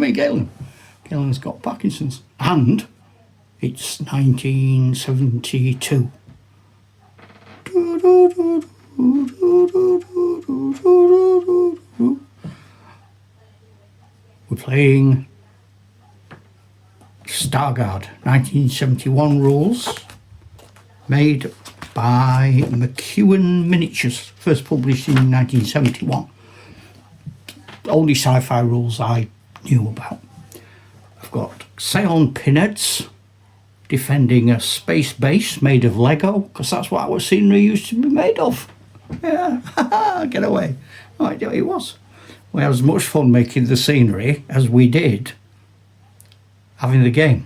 me, Galen. Galen's got Parkinson's. And it's 1972. We're playing Stargard, 1971 rules, made by McEwan Miniatures, first published in 1971. Only sci-fi rules I knew about. I've got Cehon Pinheads defending a space base made of Lego, because that's what our scenery used to be made of. Yeah, get away. Right, it was. We had as much fun making the scenery as we did having the game.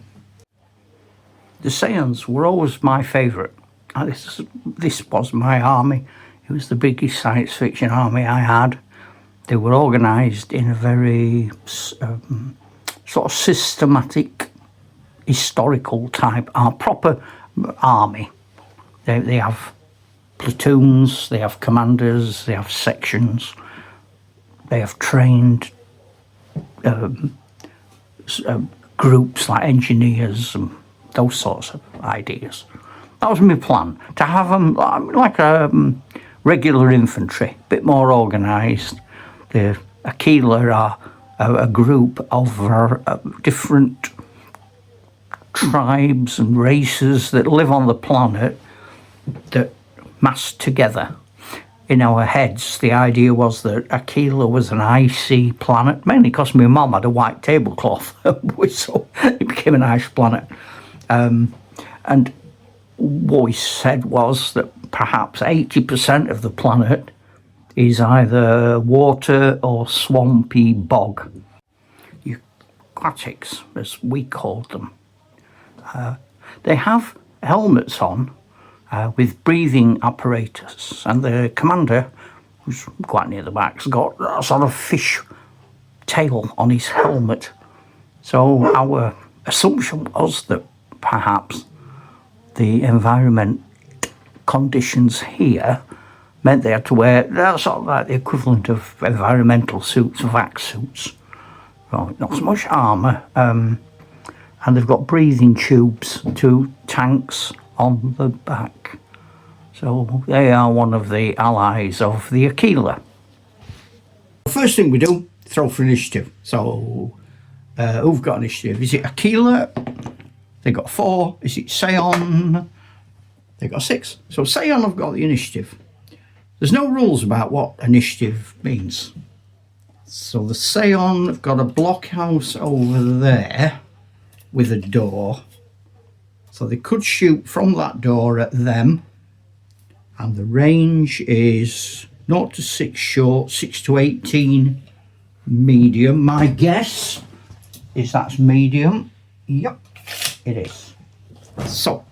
The Cehons were always my favourite. This was my army. It was the biggest science fiction army I had. They were organised in a very sort of systematic, historical type, proper army. They have platoons, they have commanders, they have sections, they have trained groups like engineers and those sorts of ideas. That was my plan, to have them like regular infantry, a bit more organised. The Aquila are a group of different tribes and races that live on the planet that mass together. In our heads, the idea was that Aquila was an icy planet, mainly because my mum had a white tablecloth, so it became an ice planet. And what we said was that perhaps 80% of the planet is either water or swampy bog. Aquatics, as we called them. They have helmets on with breathing apparatus, and the commander, who's quite near the back, has got a sort of fish tail on his helmet. So our assumption was that perhaps the environment conditions here meant they had to wear sort of like the equivalent of environmental suits, vac suits. Well, not so much armour, and they've got breathing tubes, 2 tanks on the back. So they are one of the allies of the Aquila. First thing we do, throw for initiative. So who've got initiative? Is it Aquila? They got 4. Is it Cehon? They got 6. So Cehon have got the initiative. There's no rules about what initiative means. So the Cehon have got a blockhouse over there with a door. So they could shoot from that door at them. And the range is 0 to 6 short, 6 to 18 medium. My guess is that's medium. Yep, it is. So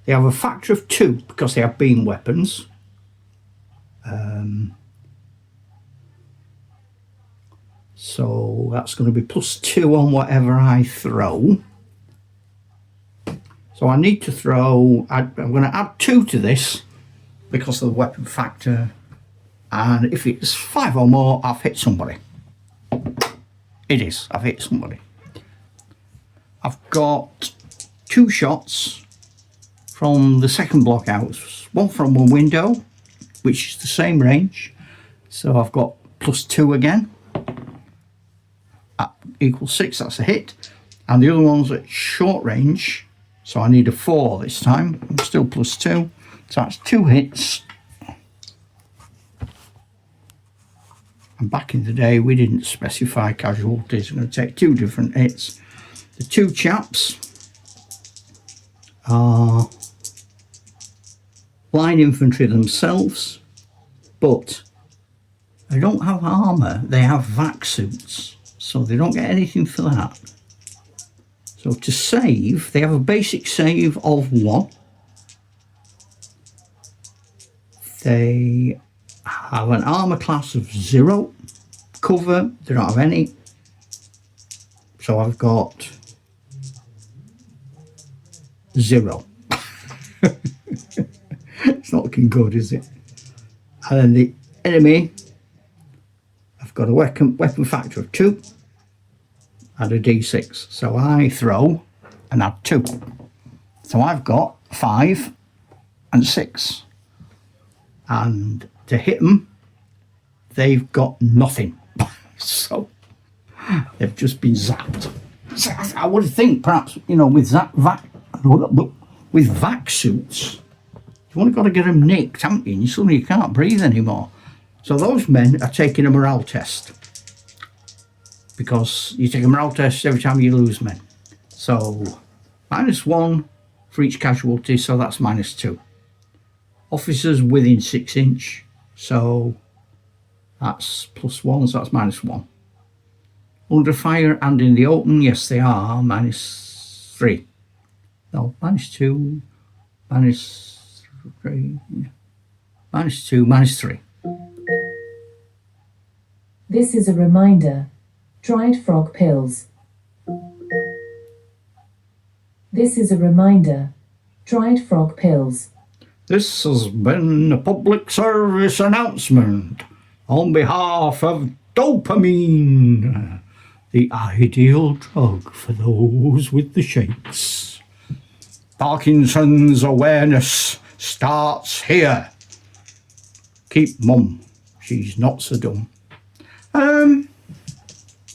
they have a factor of 2 because they have beam weapons. So that's going to be +2 on whatever I throw. So I need to throw, I'm going to add 2 to this because of the weapon factor. And if it's 5 or more, I've hit somebody. It is, I've hit somebody. I've got 2 shots from the second blockhouse. One from one window, which is the same range. So I've got +2 again. Equals 6, that's a hit. And the other one's at short range. So I need a 4 this time. I'm still +2. So that's 2 hits. And back in the day, we didn't specify casualties. I'm going to take 2 different hits. The 2 chaps are line infantry themselves, but they don't have armour. They have vac suits. So they don't get anything for that. So to save, they have a basic save of 1. They have an armour class of 0. Cover, they don't have any. So I've got 0. It's not looking good, is it? And then the enemy, I've got a weapon factor of 2. add a d6. So I throw and add 2. So I've got 5 and 6. And to hit them, they've got nothing. So they've just been zapped. So I would think perhaps, you know, with with vac suits, you've only got to get them nicked, haven't you? And suddenly you can't breathe anymore. So those men are taking a morale test, because you take a morale test every time you lose men. So -1 for each casualty, so that's -2. Officers within 6 inch, so that's +1, so that's -1. Under fire and in the open, yes they are, -3. No, -2, -3, -2, -3. This is a reminder. Dried frog pills. This is a reminder. Dried frog pills. This has been a public service announcement on behalf of dopamine, the ideal drug for those with the shakes. Parkinson's awareness starts here. Keep mum, she's not so dumb. I'm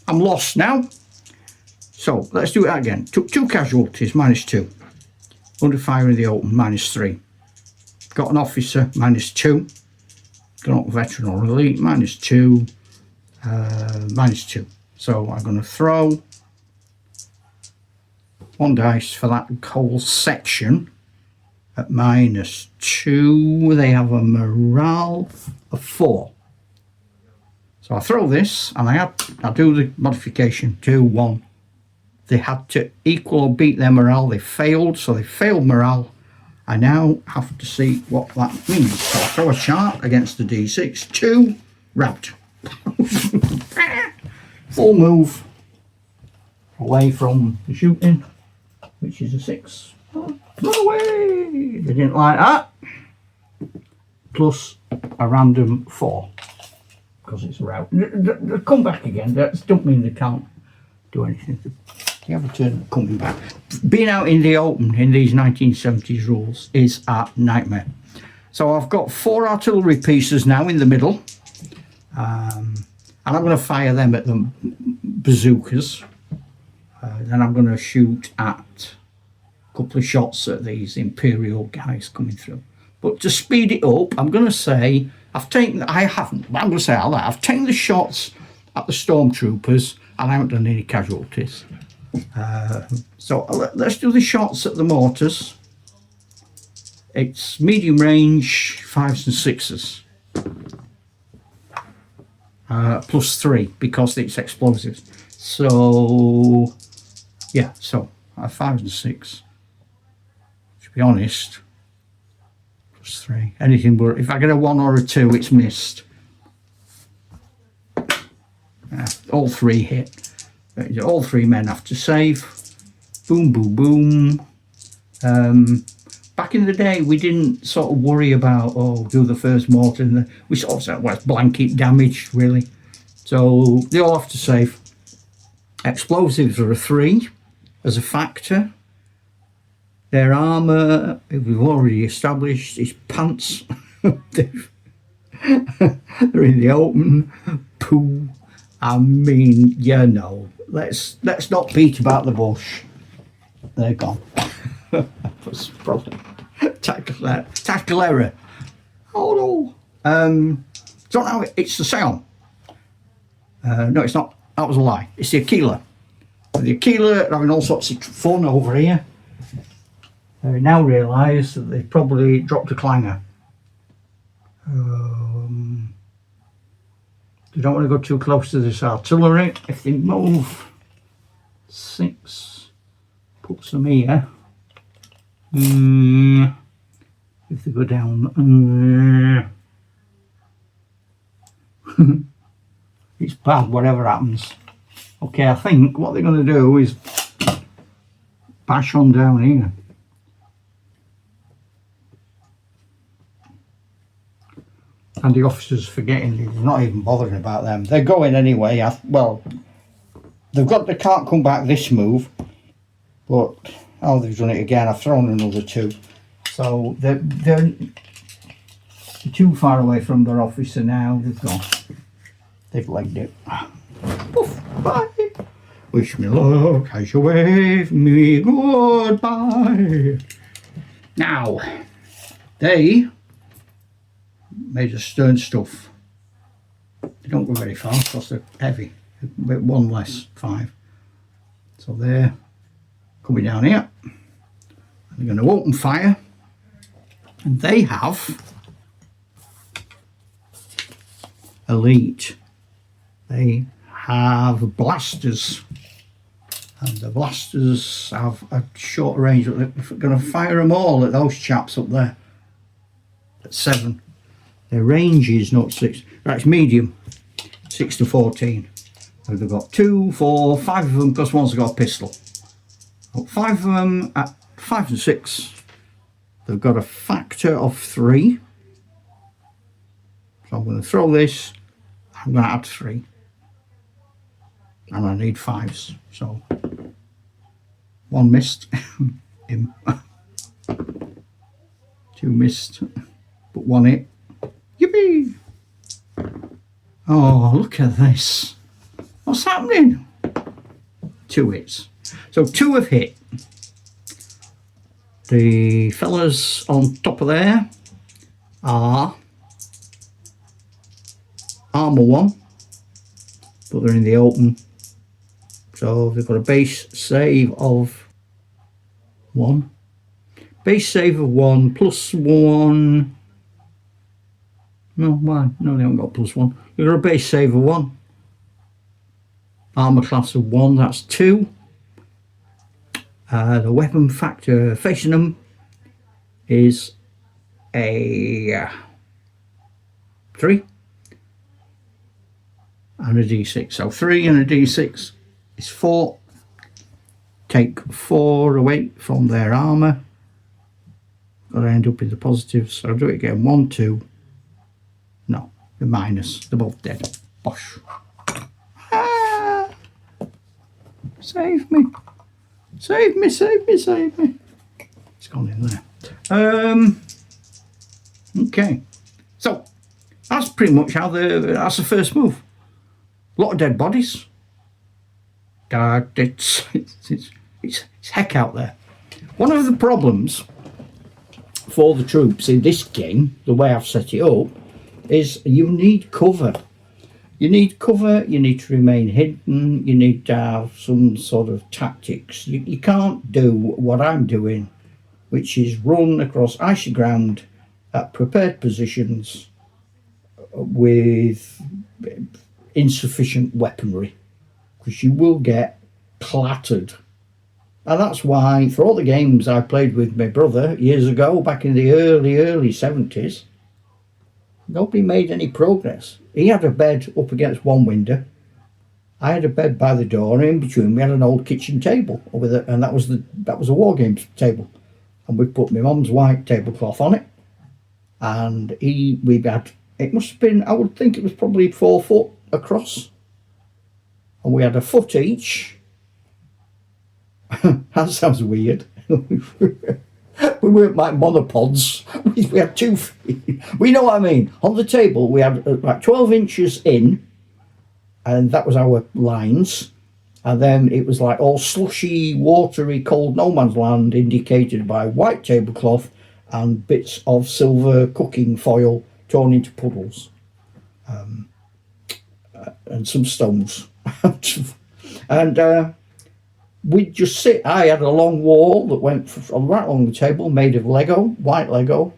lost now. So let's do it again. Took 2 casualties, -2. Under fire in the open, -3. Got an officer, -2. Got a veteran or elite, -2. -2. So I'm going to throw 1 dice for that whole section at -2. They have a morale of 4. So I throw this and I do the modification 2, 1. They had to equal or beat their morale. They failed, so they failed morale. I now have to see what that means. So I throw a chart against the d6. 2, rout. Full move away from the shooting, which is a 6. Run away! They didn't like that. Plus a random 4, because it's a rout. They come back again. That don't mean they can't do anything. They have a turn coming back. Being out in the open in these 1970s rules is a nightmare. So I've got 4 artillery pieces now in the middle. And I'm going to fire them at the bazookas. Then I'm going to shoot at a couple of shots at these Imperial guys coming through. But to speed it up, I'm going to say I've taken the shots at the stormtroopers and I haven't done any casualties. So let's do the shots at the mortars. It's medium range 5s and 6s. +3 because it's explosives. So yeah, so 5 and 6. To be honest, +3. Anything but if I get a 1 or a 2, it's missed. All 3 hit. All 3 men have to save. Boom, boom, boom. Back in the day, we didn't sort of worry about, do the first mortar. We sort of said, well, it's blanket damage, really. So they all have to save. Explosives are a 3 as a factor. Their armour, we've already established, is pants. They're in the open. Poo. I mean, yeah, no. Let's not beat about the bush. They're gone. That's probably tactical error. Oh no. So now it's the Cehon. No, it's not. That was a lie. It's the Aquila. The Aquila are having all sorts of fun over here. They now realise that they probably dropped a clanger. They don't want to go too close to this artillery. If they move 6, puts them here. If they go down, it's bad whatever happens. Okay, I think what they're going to do is bash on down here. And the officers forgetting, they're not even bothering about them. They're going anyway. Well, They can't come back this move, but oh, they've done it again. I've thrown another 2, so they're too far away from their officer now. They've gone. They've legged it. Poof, bye. Wish me luck as you wave me goodbye. Now, they made of stern stuff. They don't go very far because they're heavy. But 1 less, 5. So they're coming down here. They're going to open fire. And they have elite. They have blasters. And the blasters have a short range. They're going to fire them all at those chaps up there. At 7. Their range is not 6. Right, it's medium. 6 to 14. So they've got 2, 4, 5 of them, plus one's got a pistol. 5 of them at 5 and 6. They've got a factor of 3. So I'm going to throw this. I'm going to add 3. And I need 5s. So 1 missed. Him. 2 missed. But 1 hit. Yippee! Oh, look at this. What's happening? 2 hits. So 2 have hit. The fellas on top of there are armour 1, but they're in the open. So they've got a base save of 1. Base save of 1 plus 1. No, why? No, they haven't got plus 1. They've got a base save of 1. Armour class of 1, that's 2. The weapon factor facing them is a 3 and a d6. So 3 and a d6 is 4. Take 4 away from their armour. Got to end up in the positives. So I'll do it again. 1, 2. No, the minus. They're both dead. Bosh. Ah! Save me. Save me, save me, save me. It's gone in there. Okay. So, that's pretty much how that's the first move. A lot of dead bodies. It's heck out there. One of the problems for the troops in this game, the way I've set it up, is you need cover. You need cover, you need to remain hidden, you need to have some sort of tactics. You can't do what I'm doing, which is run across icy ground at prepared positions with insufficient weaponry, because you will get clattered. And that's why, for all the games I played with my brother years ago, back in the early 70s, nobody made any progress. He had a bed up against one window. I had a bed by the door, and in between we had an old kitchen table with it, and that was a war games table. And we put my mum's white tablecloth on it. And we had, it must have been, I would think it was probably 4 foot across. And we had a foot each. That sounds weird. We weren't like monopods. We had 2 feet. We know what I mean. On the table, we had like 12 inches in, and that was our lines. And then it was like all slushy, watery, cold no man's land, indicated by white tablecloth and bits of silver cooking foil torn into puddles. And some stones. And we'd just sit. I had a long wall that went right along the table, made of Lego, white Lego,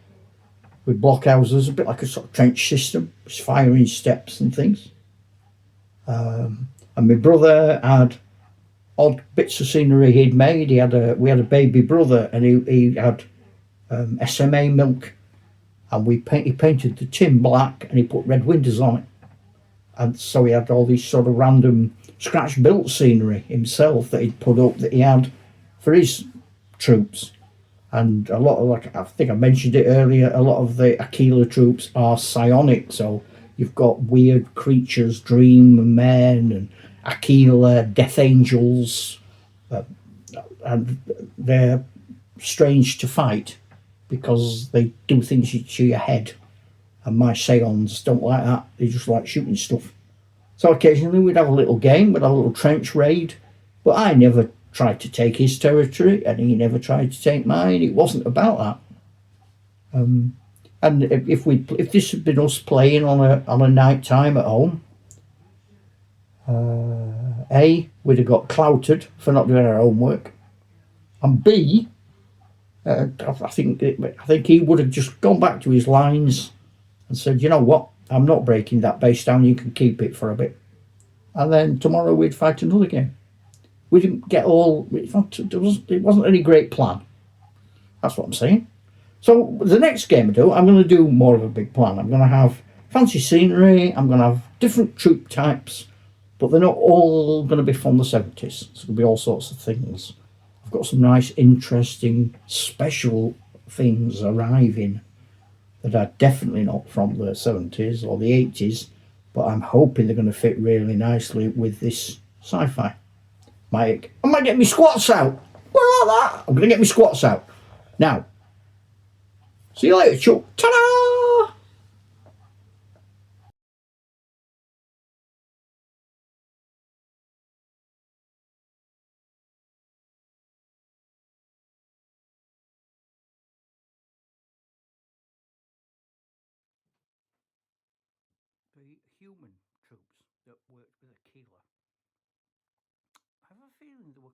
with blockhouses, a bit like a sort of trench system, with firing steps and things. And my brother had odd bits of scenery he'd made. We had a baby brother, and he had SMA milk, and he painted the tin black, and he put red windows on it. And so he had all these sort of random scratch-built scenery himself that he'd put up, that he had for his troops. And a lot of, like I think I mentioned it earlier, a lot of the Aquila troops are psionic, so you've got weird creatures, dream men, Aquila, Death Angels, and they're strange to fight because they do things to your head. And my Cehons don't like that. They just like shooting stuff. So occasionally we'd have a little game, we'd have a little trench raid. But I never tried to take his territory, and he never tried to take mine. It wasn't about that. And if this had been us playing on a night time at home, A, we'd have got clouted for not doing our homework, and B, I think he would have just gone back to his lines and said, you know what, I'm not breaking that base down. You can keep it for a bit, and then tomorrow we'd fight another game. We didn't get all. It wasn't any great plan. That's what I'm saying. So the next game I do, I'm going to do more of a big plan. I'm going to have fancy scenery. I'm going to have different troop types, but they're not all going to be from the 70s. It's going to be all sorts of things. I've got some nice, interesting, special things arriving that are definitely not from the 70s or the 80s, but I'm hoping they're going to fit really nicely with this sci-fi. I might get my squats out. What about that? I'm going to get my squats out. Now, see you later, Chuck. Ta-da! The human troops that worked with Aquila. I have a feeling they were